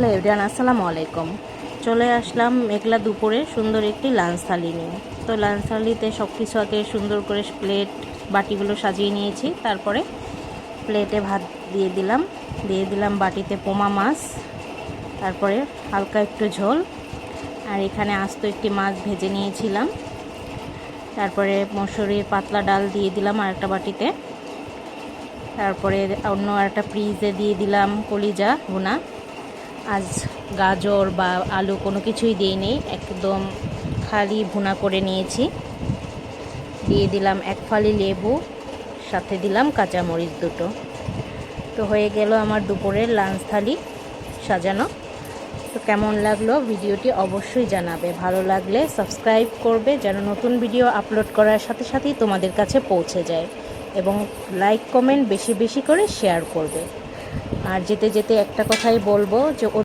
Hello everyone, আসসালামু আলাইকুম। চলে আসলাম মেঘলা দুপুরে সুন্দর একটি লাঞ্চ থালি নিয়ে। তো লাঞ্চ থালিতে সব কিছু আগে সুন্দর করে প্লেট বাটিগুলো সাজিয়ে নিয়েছি। তারপরে প্লেটে ভাত দিয়ে দিলাম বাটিতে পোমা মাছ, তারপরে হালকা একটু ঝোল, আর এখানে আস্ত একটি মাছ ভেজে নিয়েছিলাম। তারপরে মসুরির পাতলা ডাল দিয়ে দিলাম আরেকটা বাটিতে। তারপরে অন্য আরেকটা ফ্রিজে দিয়ে দিলাম কলিজা ভুনা। আজ গাজর বা আলু কোনো কিছুই দিইনি, একদম খালি ভুনা করে নিয়েছি। দিয়ে দিলাম এক ফালি লেবু, সাথে দিলাম কাঁচামরিচ দুটো। তো হয়ে গেল আমার দুপুরের লাঞ্চ থালি সাজানো। তো কেমন লাগলো ভিডিওটি অবশ্যই জানাবে, ভালো লাগলে সাবস্ক্রাইব করবে যেন নতুন ভিডিও আপলোড করার সাথে সাথেই তোমাদের কাছে পৌঁছে যায়, এবং লাইক কমেন্ট বেশি বেশি করে শেয়ার করবে। আর যেতে যেতে একটা কথাই বলবো যে